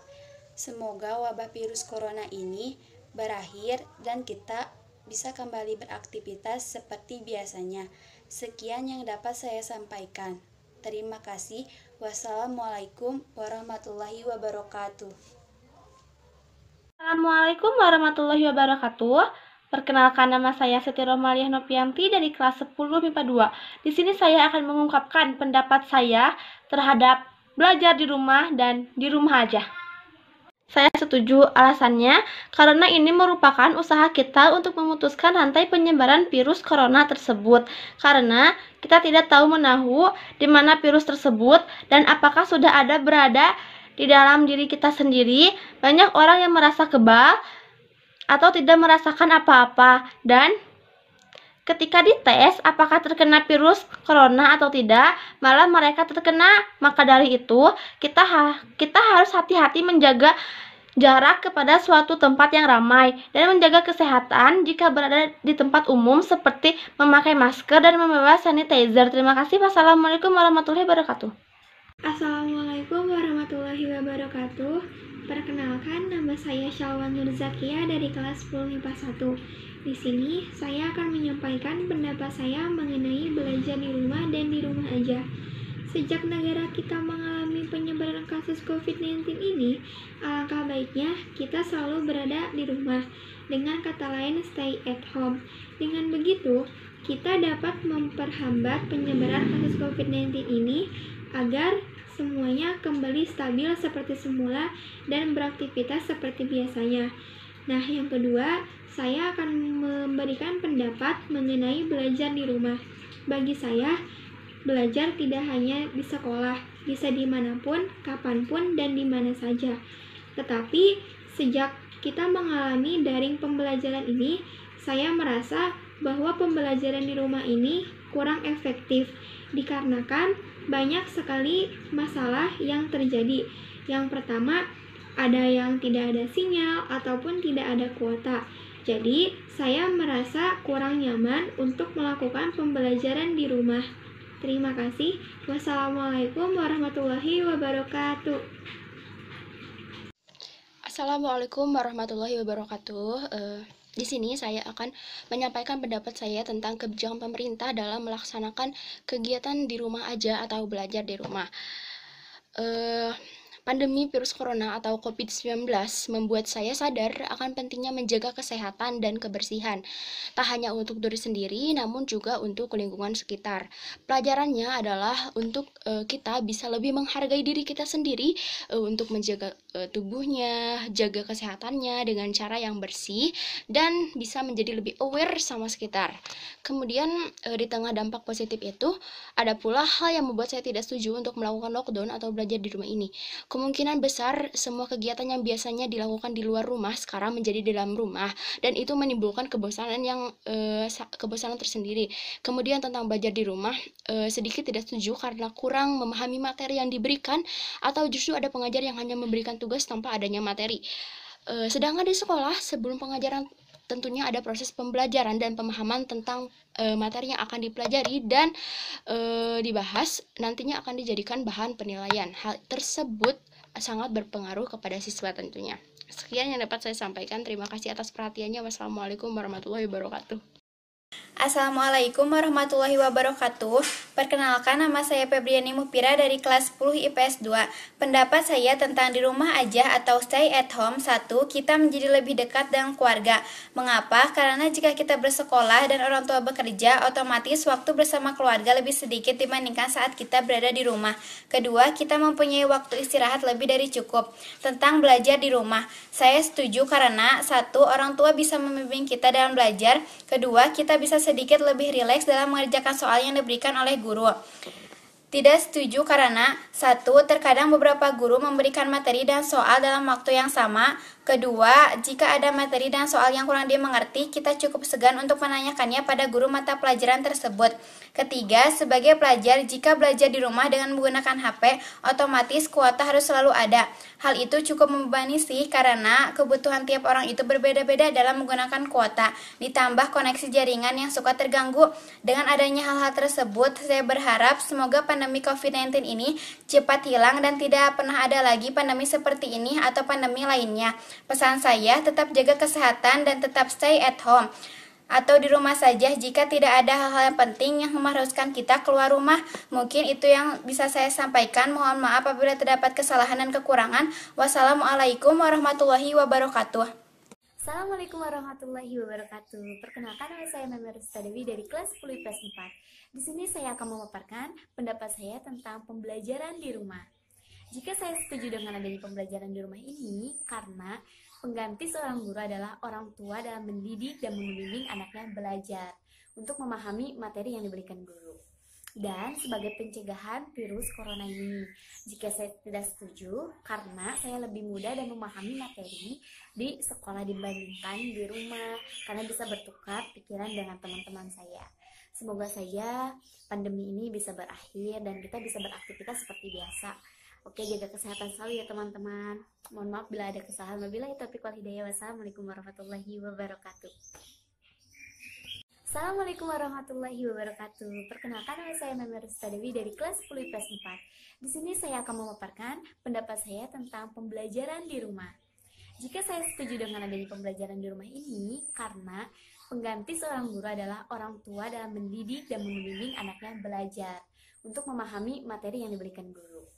semoga wabah virus corona ini berakhir dan kita bisa kembali beraktivitas seperti biasanya. Sekian yang dapat saya sampaikan. Terima kasih. Wassalamualaikum warahmatullahi wabarakatuh. Assalamualaikum warahmatullahi wabarakatuh. Perkenalkan, nama saya Siti Romaliah Novianti dari kelas 10 MIPA 2. Di sini saya akan mengungkapkan pendapat saya terhadap belajar di rumah dan di rumah aja. Saya setuju alasannya karena ini merupakan usaha kita untuk memutuskan rantai penyebaran virus corona tersebut. Karena kita tidak tahu menahu di mana virus tersebut dan apakah sudah ada berada di dalam diri kita sendiri. Banyak orang yang merasa kebal atau tidak merasakan apa-apa dan ketika dites apakah terkena virus corona atau tidak, malah mereka terkena. Maka dari itu kita harus hati-hati menjaga jarak kepada suatu tempat yang ramai, dan menjaga kesehatan jika berada di tempat umum seperti memakai masker dan membawa sanitizer. Terima kasih. Wassalamualaikum warahmatullahi wabarakatuh. Assalamualaikum warahmatullahi wabarakatuh. Perkenalkan, nama saya Syalwan Nurzakia dari kelas 10 MIPA 1. Di sini saya akan menyampaikan pendapat saya mengenai belajar di rumah dan di rumah aja. Sejak negara kita mengalami penyebaran kasus COVID-19 ini, alangkah baiknya kita selalu berada di rumah. Dengan kata lain, stay at home. Dengan begitu, kita dapat memperhambat penyebaran kasus COVID-19 ini agar semuanya kembali stabil seperti semula dan beraktivitas seperti biasanya. Nah, yang kedua, saya akan memberikan pendapat mengenai belajar di rumah. Bagi saya, belajar tidak hanya di sekolah, bisa dimanapun, kapanpun, dan di mana saja. Tetapi, sejak kita mengalami daring pembelajaran ini, saya merasa bahwa pembelajaran di rumah ini kurang efektif, dikarenakan banyak sekali masalah yang terjadi. Yang pertama, ada yang tidak ada sinyal ataupun tidak ada kuota. Jadi, saya merasa kurang nyaman untuk melakukan pembelajaran di rumah. Terima kasih. Wassalamualaikum warahmatullahi wabarakatuh. Assalamualaikum warahmatullahi wabarakatuh. Di sini saya akan menyampaikan pendapat saya tentang kebijakan pemerintah dalam melaksanakan kegiatan di rumah aja atau belajar di rumah. Pandemi virus corona atau COVID-19 membuat saya sadar akan pentingnya menjaga kesehatan dan kebersihan, tak hanya untuk diri sendiri, namun juga untuk lingkungan sekitar. Pelajarannya adalah untuk kita bisa lebih menghargai diri kita sendiri, untuk menjaga tubuhnya, jaga kesehatannya dengan cara yang bersih, dan bisa menjadi lebih aware sama sekitar. Kemudian di tengah dampak positif itu, ada pula hal yang membuat saya tidak setuju untuk melakukan lockdown atau belajar di rumah ini. Kemungkinan besar semua kegiatan yang biasanya dilakukan di luar rumah sekarang menjadi di dalam rumah, dan itu menimbulkan kebosanan tersendiri. Kemudian tentang belajar di rumah, sedikit tidak setuju karena kurang memahami materi yang diberikan, atau justru ada pengajar yang hanya memberikan tugas tanpa adanya materi. Sedangkan di sekolah, sebelum pengajaran tentunya ada proses pembelajaran dan pemahaman tentang materi yang akan dipelajari dan dibahas, nantinya akan dijadikan bahan penilaian. Hal tersebut sangat berpengaruh kepada siswa tentunya. Sekian yang dapat saya sampaikan. Terima kasih atas perhatiannya. Wassalamualaikum warahmatullahi wabarakatuh. Assalamualaikum warahmatullahi wabarakatuh. Perkenalkan, nama saya Febriani Mupira dari kelas 10 IPS 2. Pendapat saya tentang di rumah aja atau stay at home. 1. Kita menjadi lebih dekat dengan keluarga. Mengapa? Karena jika kita bersekolah dan orang tua bekerja, otomatis waktu bersama keluarga lebih sedikit dibandingkan saat kita berada di rumah. Kedua, kita mempunyai waktu istirahat lebih dari cukup. Tentang belajar di rumah, saya setuju karena 1. Orang tua bisa membimbing kita dalam belajar. Kedua, kita bisa sedikit lebih rileks dalam mengerjakan soal yang diberikan oleh guru. Tidak setuju karena 1. Terkadang beberapa guru memberikan materi dan soal dalam waktu yang sama. Kedua, jika ada materi dan soal yang kurang dimengerti, kita cukup segan untuk menanyakannya pada guru mata pelajaran tersebut. Ketiga, sebagai pelajar, jika belajar di rumah dengan menggunakan HP, otomatis kuota harus selalu ada. Hal itu cukup membebani sih, karena kebutuhan tiap orang itu berbeda-beda dalam menggunakan kuota. Ditambah koneksi jaringan yang suka terganggu. Dengan adanya hal-hal tersebut, saya berharap semoga pandemi COVID-19 ini cepat hilang dan tidak pernah ada lagi pandemi seperti ini atau pandemi lainnya. Pesan saya, tetap jaga kesehatan dan tetap stay at home atau di rumah saja jika tidak ada hal-hal yang penting yang mengharuskan kita keluar rumah. Mungkin itu yang bisa saya sampaikan. Mohon maaf apabila terdapat kesalahan dan kekurangan. Wassalamualaikum warahmatullahi wabarakatuh. Assalamualaikum warahmatullahi wabarakatuh. Perkenalkan, nama saya Memir Dewi dari kelas 10 IPS 4. Di sini saya akan memaparkan pendapat saya tentang pembelajaran di rumah. Jika saya setuju dengan adanya pembelajaran di rumah ini, karena pengganti seorang guru adalah orang tua dalam mendidik dan membimbing anaknya belajar untuk memahami materi yang diberikan guru. Dan sebagai pencegahan virus corona ini, jika saya tidak setuju, karena saya lebih mudah dan memahami materi di sekolah dibandingkan di rumah, karena bisa bertukar pikiran dengan teman-teman saya. Semoga saja pandemi ini bisa berakhir dan kita bisa beraktivitas seperti biasa. Oke, jaga kesehatan selalu ya teman-teman. Mohon maaf bila ada kesalahan. Wabillahi taufiq wal hidayah. Wassalamualaikum warahmatullahi wabarakatuh. Assalamualaikum warahmatullahi wabarakatuh. Perkenalkan, nama saya Meme Rusta Dewi dari kelas 10 IPS 4. Di sini saya akan memaparkan pendapat saya tentang pembelajaran di rumah. Jika saya setuju dengan adanya pembelajaran di rumah ini, karena pengganti seorang guru adalah orang tua dalam mendidik dan membimbing anaknya belajar untuk memahami materi yang diberikan guru.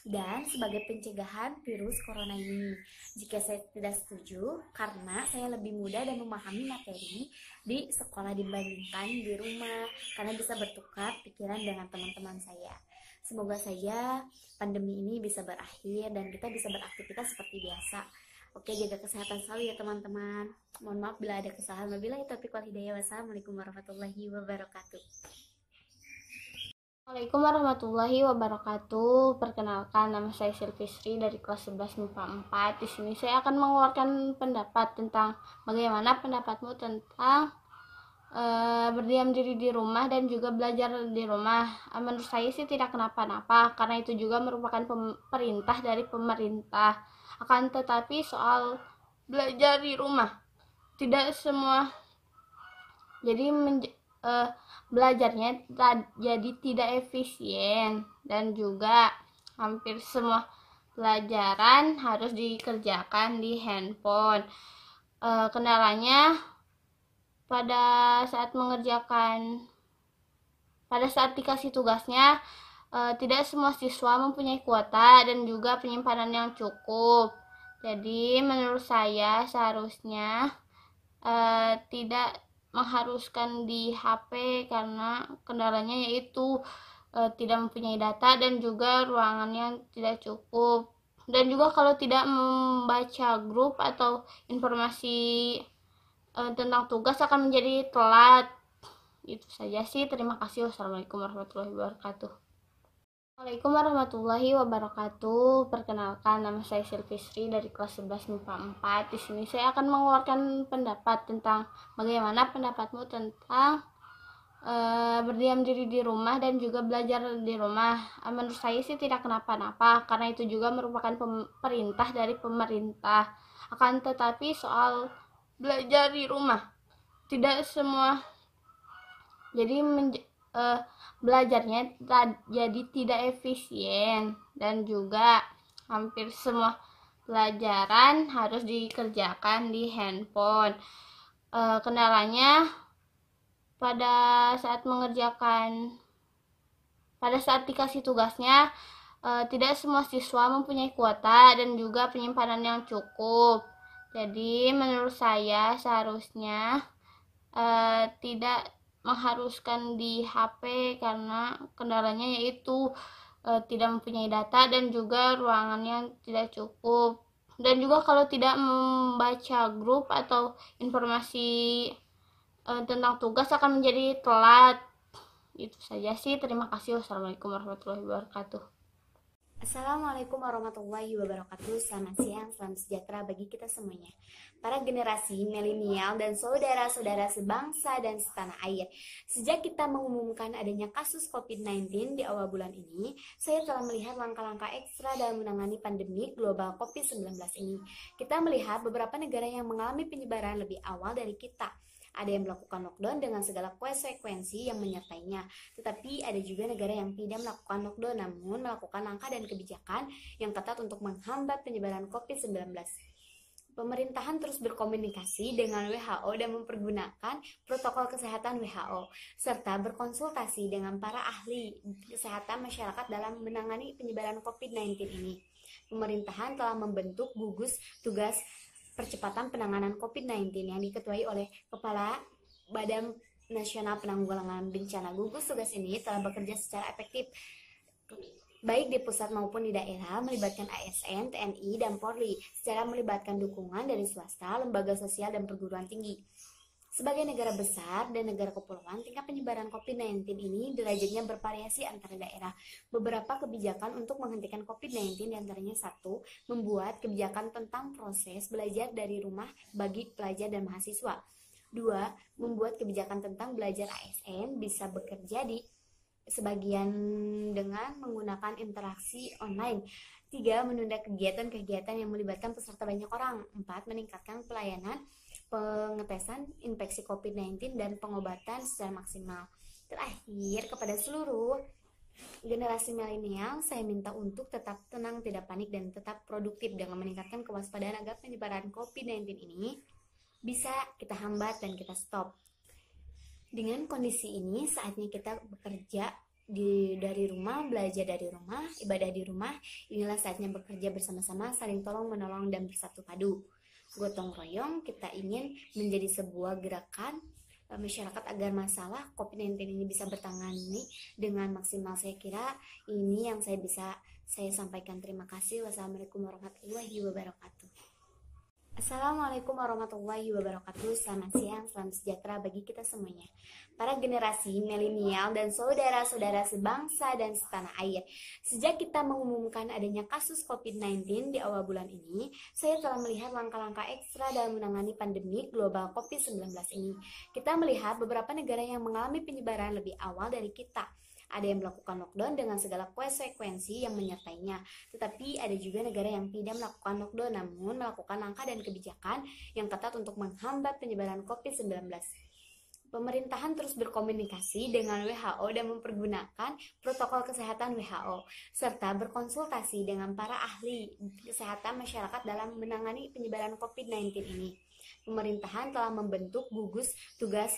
Dan sebagai pencegahan virus corona ini, jika saya tidak setuju, karena saya lebih mudah dan memahami materi di sekolah dibandingkan di rumah, karena bisa bertukar pikiran dengan teman-teman saya. Semoga saja pandemi ini bisa berakhir dan kita bisa beraktivitas seperti biasa. Oke, jaga kesehatan selalu ya teman-teman. Mohon maaf bila ada kesalahan. Wabillahi taufiq wal hidayah. Wassalamualaikum warahmatullahi wabarakatuh. Assalamualaikum warahmatullahi wabarakatuh. Perkenalkan, nama saya Silvisri dari kelas 11 MIPA 4. Di sini saya akan mengeluarkan pendapat tentang bagaimana pendapatmu tentang berdiam diri di rumah dan juga belajar di rumah. Menurut saya sih tidak kenapa-napa, karena itu juga merupakan perintah dari pemerintah. Akan tetapi soal belajar di rumah, tidak semua jadi belajarnya jadi tidak efisien, dan juga hampir semua pelajaran harus dikerjakan di handphone. Kendalanya pada saat dikasih tugasnya, tidak semua siswa mempunyai kuota dan juga penyimpanan yang cukup. Jadi menurut saya seharusnya tidak mengharuskan di HP, karena kendalanya yaitu tidak mempunyai data dan juga ruangannya tidak cukup. Dan juga kalau tidak membaca grup atau informasi tentang tugas akan menjadi telat. Itu saja sih, terima kasih. Wassalamualaikum warahmatullahi wabarakatuh. Assalamualaikum warahmatullahi wabarakatuh. Perkenalkan, nama saya Silvisri dari kelas 11 MIPA 4. Di sini saya akan mengeluarkan pendapat tentang bagaimana pendapatmu tentang berdiam diri di rumah dan juga belajar di rumah. Menurut saya sih tidak kenapa-napa, karena itu juga merupakan perintah dari pemerintah. Akan tetapi soal belajar di rumah, tidak semua jadi belajarnya jadi tidak efisien, dan juga hampir semua pelajaran harus dikerjakan di handphone. Kendalanya pada saat dikasih tugasnya, tidak semua siswa mempunyai kuota dan juga penyimpanan yang cukup. Jadi menurut saya seharusnya tidak mengharuskan di HP, karena kendalanya yaitu tidak mempunyai data dan juga ruangannya tidak cukup. Dan juga kalau tidak membaca grup atau informasi tentang tugas akan menjadi telat. Itu saja sih, terima kasih. Wassalamualaikum warahmatullahi wabarakatuh. Assalamualaikum warahmatullahi wabarakatuh. Selamat siang, salam sejahtera bagi kita semuanya, para generasi milenial dan saudara-saudara sebangsa dan setanah air. Sejak kita mengumumkan adanya kasus COVID-19 di awal bulan ini, saya telah melihat langkah-langkah ekstra dalam menangani pandemi global COVID-19 ini. Kita melihat beberapa negara yang mengalami penyebaran lebih awal dari kita. Ada yang melakukan lockdown dengan segala konsekuensi yang menyertainya. Tetapi ada juga negara yang tidak melakukan lockdown, namun melakukan langkah dan kebijakan yang ketat untuk menghambat penyebaran COVID-19. Pemerintahan terus berkomunikasi dengan WHO dan mempergunakan protokol kesehatan WHO, serta berkonsultasi dengan para ahli kesehatan masyarakat dalam menangani penyebaran COVID-19 ini. Pemerintahan telah membentuk gugus tugas percepatan penanganan COVID-19 yang diketuai oleh Kepala Badan Nasional Penanggulangan Bencana. Gugus tugas ini telah bekerja secara efektif baik di pusat maupun di daerah, melibatkan ASN, TNI, dan Polri, secara melibatkan dukungan dari swasta, lembaga sosial, dan perguruan tinggi. Sebagai negara besar dan negara kepulauan, tingkat penyebaran COVID-19 ini derajatnya bervariasi antara daerah. Beberapa kebijakan untuk menghentikan COVID-19 diantaranya: 1. Membuat kebijakan tentang proses belajar dari rumah bagi pelajar dan mahasiswa. 2. Membuat kebijakan tentang belajar ASN bisa bekerja di sebagian dengan menggunakan interaksi online. 3. Menunda kegiatan-kegiatan yang melibatkan peserta banyak orang. 4. Meningkatkan pelayanan pengetesan infeksi COVID-19 dan pengobatan secara maksimal. Terakhir, kepada seluruh generasi milenial, saya minta untuk tetap tenang, tidak panik, dan tetap produktif dengan meningkatkan kewaspadaan agar penyebaran COVID-19 ini bisa kita hambat dan kita stop. Dengan kondisi ini, saatnya kita bekerja dari rumah, belajar dari rumah, ibadah di rumah. Inilah saatnya bekerja bersama-sama, saling tolong menolong dan bersatu padu. Gotong royong, kita ingin menjadi sebuah gerakan masyarakat agar masalah COVID-19 ini bisa bertangani dengan maksimal. Saya kira ini yang saya sampaikan. Terima kasih. Wassalamualaikum warahmatullahi wabarakatuh. Assalamualaikum warahmatullahi wabarakatuh. Selamat siang, salam sejahtera bagi kita semuanya. Para generasi milenial dan saudara-saudara sebangsa dan setanah air. Sejak kita mengumumkan adanya kasus COVID-19 di awal bulan ini, saya telah melihat langkah-langkah ekstra dalam menangani pandemi global COVID-19 ini. Kita melihat beberapa negara yang mengalami penyebaran lebih awal dari kita. Ada yang melakukan lockdown dengan segala konsekuensi yang menyertainya. Tetapi ada juga negara yang tidak melakukan lockdown namun melakukan langkah dan kebijakan yang ketat untuk menghambat penyebaran COVID-19. Pemerintahan terus berkomunikasi dengan WHO dan mempergunakan protokol kesehatan WHO, serta berkonsultasi dengan para ahli kesehatan masyarakat dalam menangani penyebaran COVID-19 ini. Pemerintahan telah membentuk gugus tugas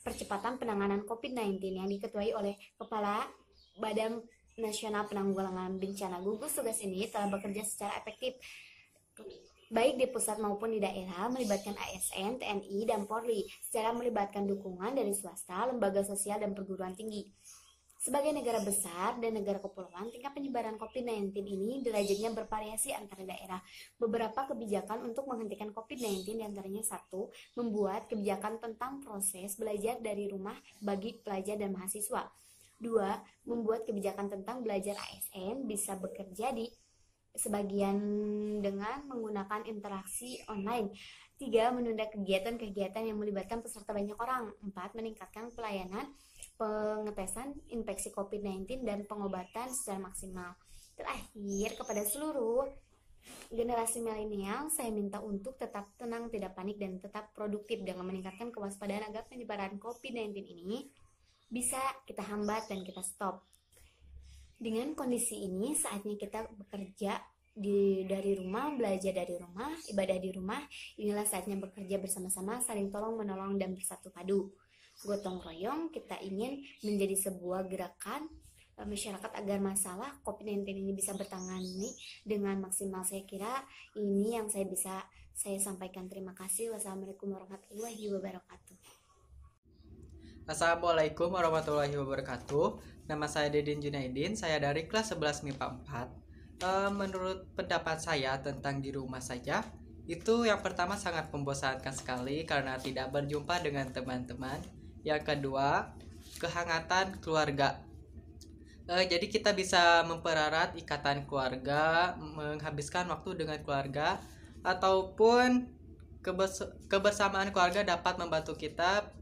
percepatan penanganan COVID-19 yang diketuai oleh Kepala Badan Nasional Penanggulangan Bencana. Gugus tugas ini telah bekerja secara efektif baik di pusat maupun di daerah, melibatkan ASN, TNI, dan Polri, secara melibatkan dukungan dari swasta, lembaga sosial, dan perguruan tinggi. Sebagai negara besar dan negara kepulauan, tingkat penyebaran COVID-19 ini derajatnya bervariasi antara daerah. Beberapa kebijakan untuk menghentikan COVID-19 diantaranya 1. Membuat kebijakan tentang proses belajar dari rumah bagi pelajar dan mahasiswa. 2. Membuat kebijakan tentang belajar ASN bisa bekerja di sebagian dengan menggunakan interaksi online. 3. Menunda kegiatan-kegiatan yang melibatkan peserta banyak orang. 4. Meningkatkan pelayanan pengetesan infeksi COVID-19 dan pengobatan secara maksimal. Terakhir, kepada seluruh generasi milenial, saya minta untuk tetap tenang, tidak panik, dan tetap produktif dengan meningkatkan kewaspadaan agar penyebaran COVID-19 ini bisa kita hambat dan kita stop. Dengan kondisi ini, saatnya kita bekerja dari rumah, belajar dari rumah, ibadah di rumah. Inilah saatnya bekerja bersama-sama, saling tolong menolong dan bersatu padu. Gotong royong, kita ingin menjadi sebuah gerakan masyarakat agar masalah COVID-19 ini bisa bertangani dengan maksimal. Saya kira ini yang saya sampaikan. Terima kasih. Wassalamualaikum warahmatullahi wabarakatuh. Assalamualaikum warahmatullahi wabarakatuh. Nama saya Dedin Junaidin, saya dari kelas 11 MIPA 4. Menurut pendapat saya tentang di rumah saja, itu yang pertama sangat membosankan sekali karena tidak berjumpa dengan teman-teman. Yang kedua, kehangatan keluarga. Jadi kita bisa mempererat ikatan keluarga, menghabiskan waktu dengan keluarga, ataupun kebersamaan keluarga dapat membantu kita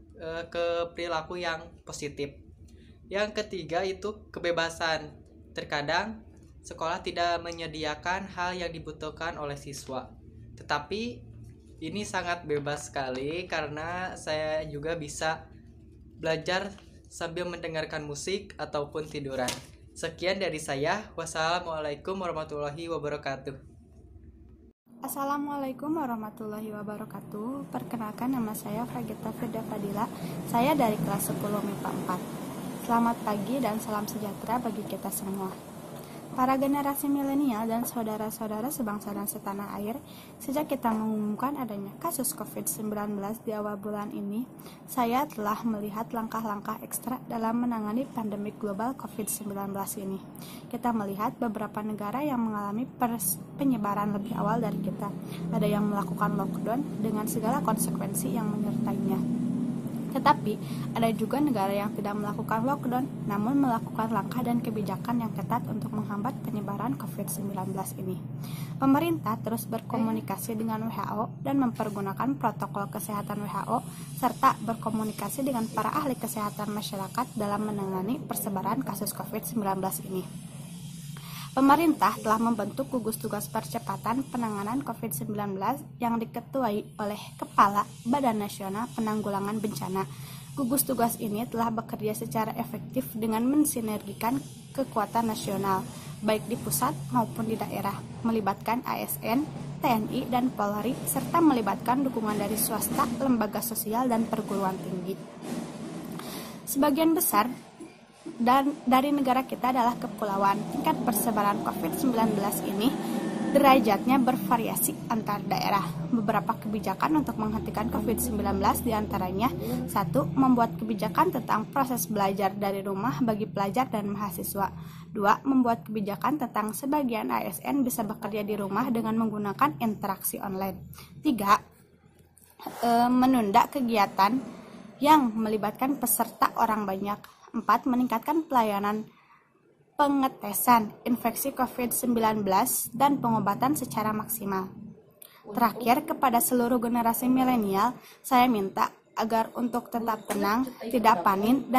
ke perilaku yang positif. Yang ketiga itu kebebasan. Terkadang sekolah tidak menyediakan hal yang dibutuhkan oleh siswa. Tetapi ini sangat bebas sekali karena saya juga bisa belajar sambil mendengarkan musik ataupun tiduran. Sekian dari saya. Wassalamualaikum warahmatullahi wabarakatuh. Assalamualaikum warahmatullahi wabarakatuh. Perkenalkan, nama saya Fragita Firda Fadila. Saya dari kelas 10 MIPA 4. Selamat pagi dan salam sejahtera bagi kita semua. Para generasi milenial dan saudara-saudara sebangsa dan setanah air, sejak kita mengumumkan adanya kasus COVID-19 di awal bulan ini, saya telah melihat langkah-langkah ekstra dalam menangani pandemi global COVID-19 ini. Kita melihat beberapa negara yang mengalami penyebaran lebih awal dari kita. Ada yang melakukan lockdown dengan segala konsekuensi yang menyertainya. Tetapi, ada juga negara yang tidak melakukan lockdown, namun melakukan langkah dan kebijakan yang ketat untuk menghambat penyebaran COVID-19 ini. Pemerintah terus berkomunikasi dengan WHO dan mempergunakan protokol kesehatan WHO, serta berkomunikasi dengan para ahli kesehatan masyarakat dalam menangani persebaran kasus COVID-19 ini. Pemerintah telah membentuk gugus tugas percepatan penanganan COVID-19 yang diketuai oleh Kepala Badan Nasional Penanggulangan Bencana. Gugus tugas ini telah bekerja secara efektif dengan mensinergikan kekuatan nasional, baik di pusat maupun di daerah, melibatkan ASN, TNI, dan Polri, serta melibatkan dukungan dari swasta, lembaga sosial, dan perguruan tinggi. Sebagian besar dari negara kita adalah kepulauan. Tingkat persebaran COVID-19 ini derajatnya bervariasi antar daerah. Beberapa kebijakan untuk menghentikan COVID-19 diantaranya: 1. Membuat kebijakan tentang proses belajar dari rumah bagi pelajar dan mahasiswa. 2. Membuat kebijakan tentang sebagian ASN bisa bekerja di rumah dengan menggunakan interaksi online. 3. Menunda kegiatan yang melibatkan peserta orang banyak. 4. Meningkatkan pelayanan pengetesan infeksi COVID-19 dan pengobatan secara maksimal. Terakhir, kepada seluruh generasi milenial, saya minta agar untuk tetap tenang, tidak panik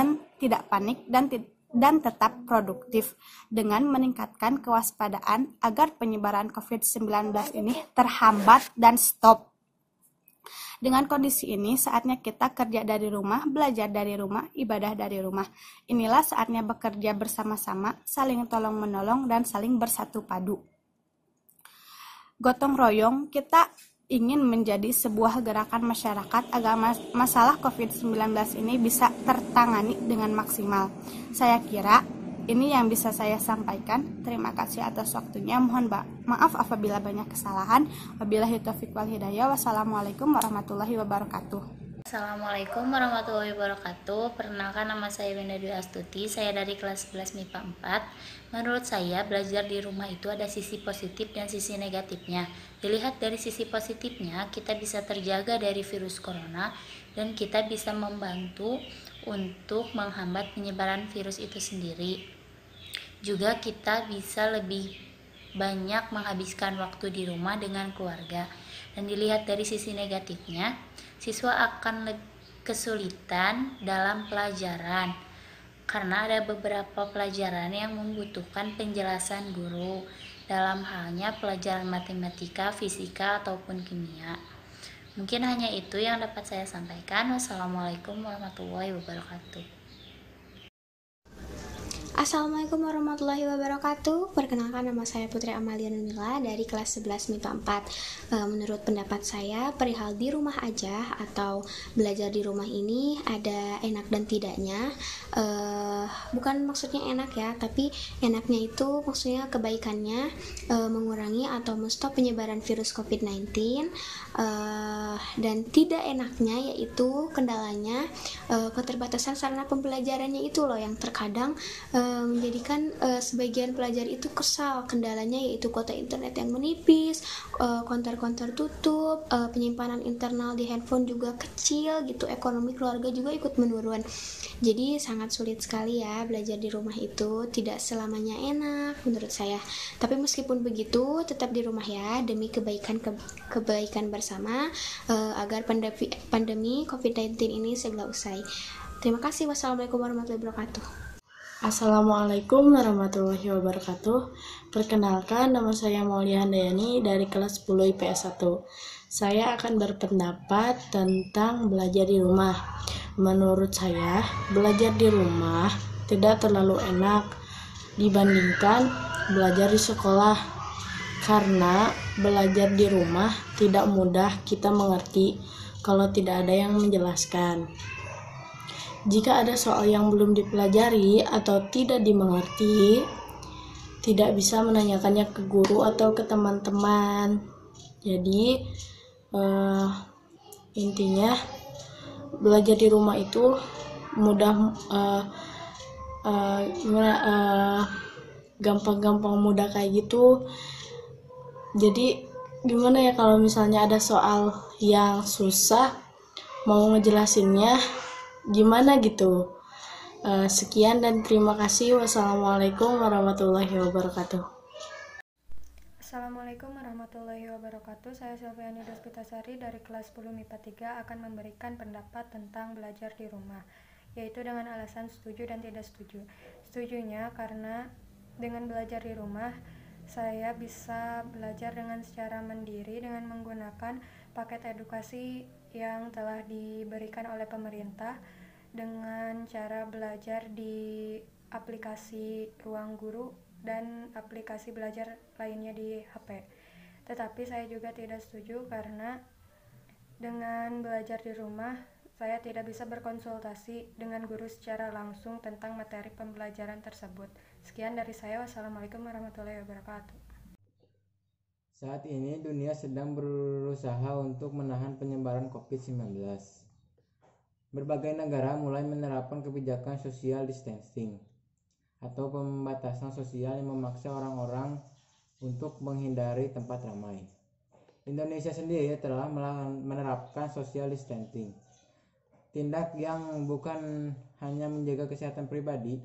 dan tetap produktif dengan meningkatkan kewaspadaan agar penyebaran COVID-19 ini terhambat dan stop. Dengan kondisi ini, saatnya kita kerja dari rumah, belajar dari rumah, ibadah dari rumah. Inilah saatnya bekerja bersama-sama, saling tolong-menolong, dan saling bersatu padu. Gotong royong, kita ingin menjadi sebuah gerakan masyarakat agar masalah COVID-19 ini bisa tertangani dengan maksimal. Saya kira ini yang bisa saya sampaikan. Terima kasih atas waktunya. Mohon maaf apabila banyak kesalahan. Wabillahi taufiq wal hidayah. Wassalamualaikum warahmatullahi wabarakatuh. Assalamualaikum warahmatullahi wabarakatuh. Perkenalkan, nama saya Benda Dwi Astuti. Saya dari kelas 11 MIPA 4. Menurut saya, belajar di rumah itu ada sisi positif dan sisi negatifnya. Dilihat dari sisi positifnya, kita bisa terjaga dari virus corona dan kita bisa membantu untuk menghambat penyebaran virus itu sendiri. Juga kita bisa lebih banyak menghabiskan waktu di rumah dengan keluarga. Dan dilihat dari sisi negatifnya, siswa akan kesulitan dalam pelajaran karena ada beberapa pelajaran yang membutuhkan penjelasan guru dalam halnya pelajaran matematika, fisika, ataupun kimia. Mungkin hanya itu yang dapat saya sampaikan. Wassalamualaikum warahmatullahi wabarakatuh. Assalamualaikum warahmatullahi wabarakatuh. Perkenalkan, nama saya Putri Amalia Nunila dari kelas 11 MIPA 4. Menurut pendapat saya, perihal di rumah aja atau belajar di rumah ini ada enak dan tidaknya. Bukan maksudnya enak ya, tapi enaknya itu maksudnya kebaikannya mengurangi atau menstop penyebaran virus COVID-19. Dan tidak enaknya yaitu kendalanya keterbatasan sarana pembelajarannya itu loh yang terkadang menjadikan sebagian pelajar itu kesal. Kendalanya yaitu kuota internet yang menipis, konter-konter tutup, penyimpanan internal di handphone juga kecil gitu, ekonomi keluarga juga ikut menurun. Jadi sangat sulit sekali ya belajar di rumah itu, tidak selamanya enak menurut saya. Tapi meskipun begitu, tetap di rumah ya demi kebaikan bersama agar pandemi COVID-19 ini segera usai. Terima kasih. Wassalamualaikum warahmatullahi wabarakatuh. Assalamualaikum warahmatullahi wabarakatuh. Perkenalkan, nama saya Maulia Handayani dari kelas 10 IPS 1. Saya akan berpendapat tentang belajar di rumah. Menurut saya, belajar di rumah tidak terlalu enak dibandingkan belajar di sekolah. Karena belajar di rumah tidak mudah kita mengerti kalau tidak ada yang menjelaskan. Jika ada soal yang belum dipelajari atau tidak dimengerti, tidak bisa menanyakannya ke guru atau ke teman-teman. Jadi intinya belajar di rumah itu mudah, gampang-gampang mudah kayak gitu. Jadi gimana ya kalau misalnya ada soal yang susah, mau ngejelasinnya gimana gitu. Sekian dan terima kasih. Wassalamualaikum warahmatullahi wabarakatuh. Assalamualaikum warahmatullahi wabarakatuh. Saya Silviani Despitasari dari kelas 10 MIPA 3 akan memberikan pendapat tentang belajar di rumah, yaitu dengan alasan setuju dan tidak setuju. Setujunya karena dengan belajar di rumah saya bisa belajar dengan secara mandiri dengan menggunakan paket edukasi yang telah diberikan oleh pemerintah dengan cara belajar di aplikasi Ruang Guru dan aplikasi belajar lainnya di HP. Tetapi saya juga tidak setuju karena dengan belajar di rumah saya tidak bisa berkonsultasi dengan guru secara langsung tentang materi pembelajaran tersebut. Sekian dari saya. Wassalamualaikum warahmatullahi wabarakatuh. Saat ini dunia sedang berusaha untuk menahan penyebaran COVID-19. Berbagai negara mulai menerapkan kebijakan social distancing atau pembatasan sosial yang memaksa orang-orang untuk menghindari tempat ramai. Indonesia sendiri telah menerapkan social distancing, tindak yang bukan hanya menjaga kesehatan pribadi,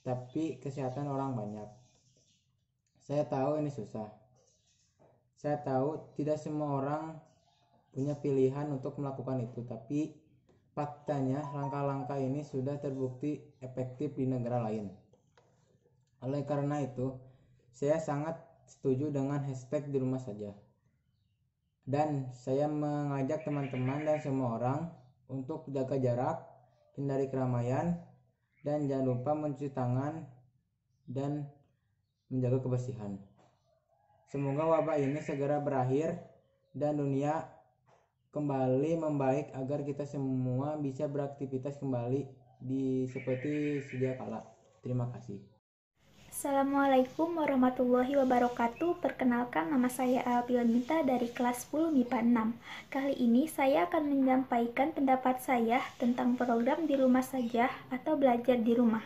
tapi kesehatan orang banyak. Saya tahu ini susah. Saya tahu tidak semua orang punya pilihan untuk melakukan itu, tapi faktanya langkah-langkah ini sudah terbukti efektif di negara lain. Oleh karena itu, saya sangat setuju dengan hashtag di rumah saja. Dan saya mengajak teman-teman dan semua orang untuk jaga jarak, hindari keramaian, dan jangan lupa mencuci tangan dan menjaga kebersihan. Semoga wabah ini segera berakhir dan dunia kembali membaik agar kita semua bisa beraktivitas kembali seperti sedia kala. Terima kasih. Assalamualaikum warahmatullahi wabarakatuh. Perkenalkan, nama saya Alpionita dari kelas 10 MIPA 6. Kali ini saya akan menyampaikan pendapat saya tentang program di rumah saja atau belajar di rumah.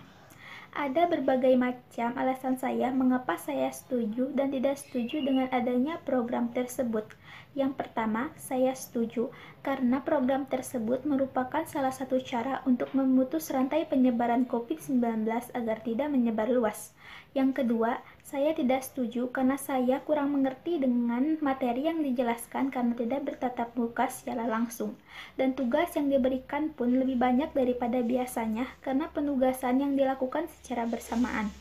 Ada berbagai macam alasan saya mengapa saya setuju dan tidak setuju dengan adanya program tersebut. Yang pertama, saya setuju karena program tersebut merupakan salah satu cara untuk memutus rantai penyebaran COVID-19 agar tidak menyebar luas. Yang kedua, saya tidak setuju karena saya kurang mengerti dengan materi yang dijelaskan karena tidak bertatap muka secara langsung. Dan tugas yang diberikan pun lebih banyak daripada biasanya karena penugasan yang dilakukan secara bersamaan.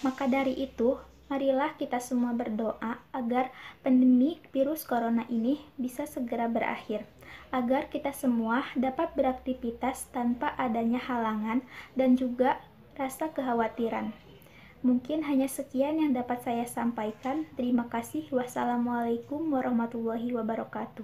Maka dari itu, marilah kita semua berdoa agar pandemi virus corona ini bisa segera berakhir, agar kita semua dapat beraktivitas tanpa adanya halangan dan juga rasa kekhawatiran. Mungkin hanya sekian yang dapat saya sampaikan. Terima kasih. Wassalamualaikum warahmatullahi wabarakatuh.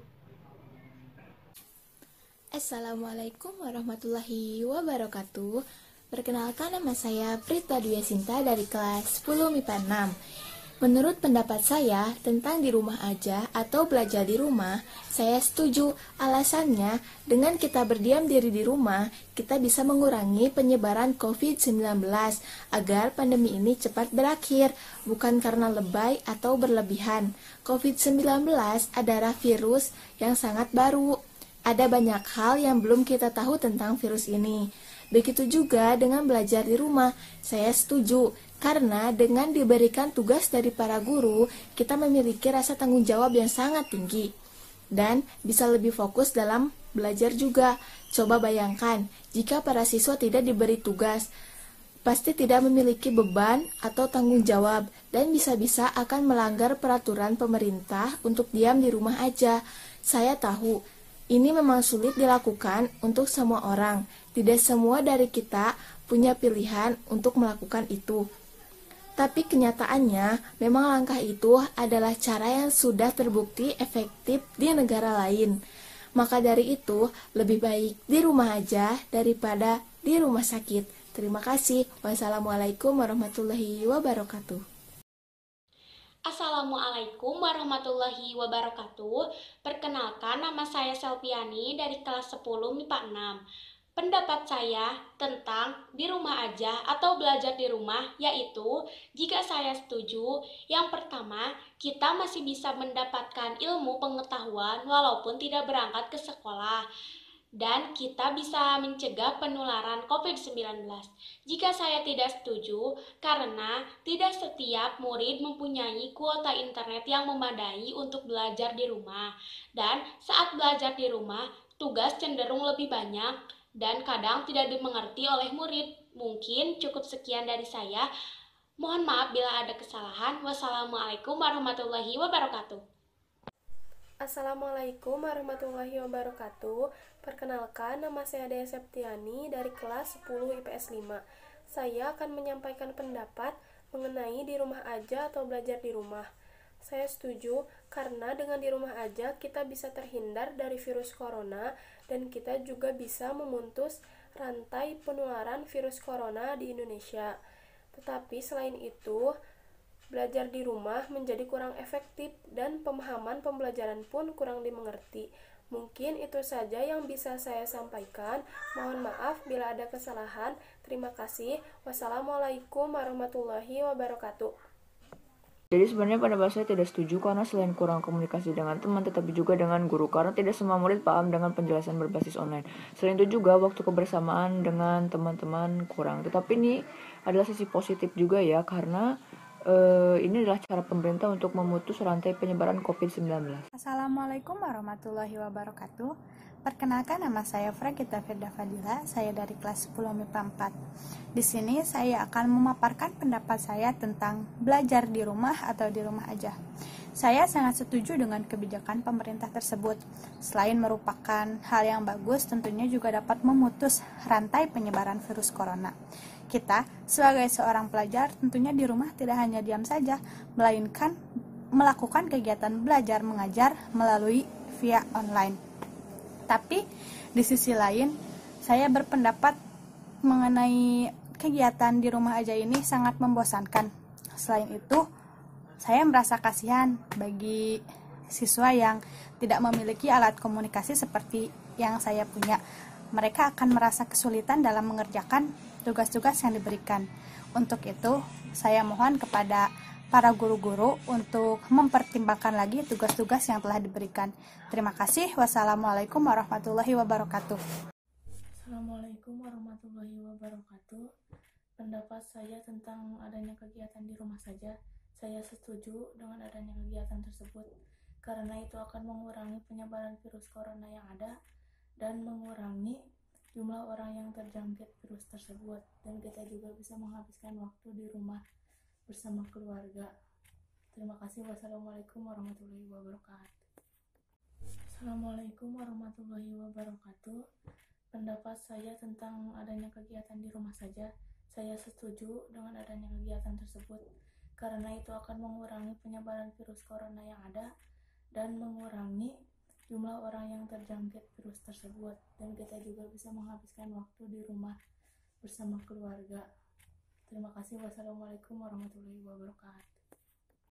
Assalamualaikum warahmatullahi wabarakatuh. Perkenalkan, nama saya Prita Dwi Sinta dari kelas 10 MIPA 6. Menurut pendapat saya tentang di rumah aja atau belajar di rumah, saya setuju. Alasannya, dengan kita berdiam diri di rumah, kita bisa mengurangi penyebaran COVID-19 agar pandemi ini cepat berakhir, bukan karena lebay atau berlebihan. COVID-19 adalah virus yang sangat baru. Ada banyak hal yang belum kita tahu tentang virus ini. Begitu juga dengan belajar di rumah, saya setuju. Karena dengan diberikan tugas dari para guru, kita memiliki rasa tanggung jawab yang sangat tinggi. Dan bisa lebih fokus dalam belajar juga. Coba bayangkan, jika para siswa tidak diberi tugas, pasti tidak memiliki beban atau tanggung jawab, dan bisa-bisa akan melanggar peraturan pemerintah untuk diam di rumah aja. Saya tahu, ini memang sulit dilakukan untuk semua orang. Tidak semua dari kita punya pilihan untuk melakukan itu. Tapi kenyataannya, memang langkah itu adalah cara yang sudah terbukti efektif di negara lain. Maka dari itu, lebih baik di rumah aja daripada di rumah sakit. Terima kasih. Wassalamualaikum warahmatullahi wabarakatuh. Assalamualaikum warahmatullahi wabarakatuh. Perkenalkan, nama saya Selviani dari kelas 10 MIPA 6. Pendapat saya tentang di rumah aja atau belajar di rumah yaitu, jika saya setuju, yang pertama, kita masih bisa mendapatkan ilmu pengetahuan walaupun tidak berangkat ke sekolah. dan kita bisa mencegah penularan COVID-19. Jika saya tidak setuju, karena tidak setiap murid mempunyai kuota internet yang memadai untuk belajar di rumah. Dan saat belajar di rumah, tugas cenderung lebih banyak dan kadang tidak dimengerti oleh murid. Mungkin cukup sekian dari saya. Mohon maaf bila ada kesalahan. Wassalamualaikum warahmatullahi wabarakatuh. Assalamualaikum warahmatullahi wabarakatuh. Perkenalkan, nama saya Dea Septiani dari kelas 10 IPS 5. Saya akan menyampaikan pendapat mengenai di rumah aja atau belajar di rumah. Saya setuju karena dengan di rumah aja kita bisa terhindar dari virus corona dan kita juga bisa memutus rantai penularan virus corona di Indonesia. Tetapi selain itu, belajar di rumah menjadi kurang efektif dan pemahaman pembelajaran pun kurang dimengerti. Mungkin itu saja yang bisa saya sampaikan. Mohon maaf bila ada kesalahan. Terima kasih. Wassalamualaikum warahmatullahi wabarakatuh. Jadi sebenarnya pendapat saya tidak setuju karena selain kurang komunikasi dengan teman tetapi juga dengan guru karena tidak semua murid paham dengan penjelasan berbasis online. Selain itu juga waktu kebersamaan dengan teman-teman kurang. Tetapi ini adalah sisi positif juga ya karena ini adalah cara pemerintah untuk memutus rantai penyebaran COVID-19. Assalamualaikum warahmatullahi wabarakatuh. Perkenalkan, nama saya Fragita Firda Fadila, saya dari kelas 10 MIPA 4. Di sini saya akan memaparkan pendapat saya tentang belajar di rumah atau di rumah aja. Saya sangat setuju dengan kebijakan pemerintah tersebut. Selain merupakan hal yang bagus, tentunya juga dapat memutus rantai penyebaran virus corona. Kita sebagai seorang pelajar tentunya di rumah tidak hanya diam saja, melainkan melakukan kegiatan belajar mengajar melalui via online. Tapi di sisi lain, saya berpendapat mengenai kegiatan di rumah aja ini sangat membosankan. Selain itu, saya merasa kasihan bagi siswa yang tidak memiliki alat komunikasi seperti yang saya punya. Mereka akan merasa kesulitan dalam mengerjakan tugas-tugas yang diberikan. Untuk itu, saya mohon kepada para guru-guru untuk mempertimbangkan lagi tugas-tugas yang telah diberikan. Terima kasih. Wassalamualaikum warahmatullahi wabarakatuh. Assalamualaikum warahmatullahi wabarakatuh. Pendapat saya tentang adanya kegiatan di rumah saja, saya setuju dengan adanya kegiatan tersebut karena itu akan mengurangi penyebaran virus corona yang ada dan mengurangi jumlah orang yang terjangkit virus tersebut, dan kita juga bisa menghabiskan waktu di rumah bersama keluarga. Terima kasih. Wassalamualaikum warahmatullahi wabarakatuh. Assalamualaikum warahmatullahi wabarakatuh. Pendapat saya tentang adanya kegiatan di rumah saja, saya setuju dengan adanya kegiatan tersebut karena itu akan mengurangi penyebaran virus corona yang ada dan mengurangi jumlah orang yang terjangkit virus tersebut, dan kita juga bisa menghabiskan waktu di rumah bersama keluarga. Terima kasih. Wassalamualaikum warahmatullahi wabarakatuh.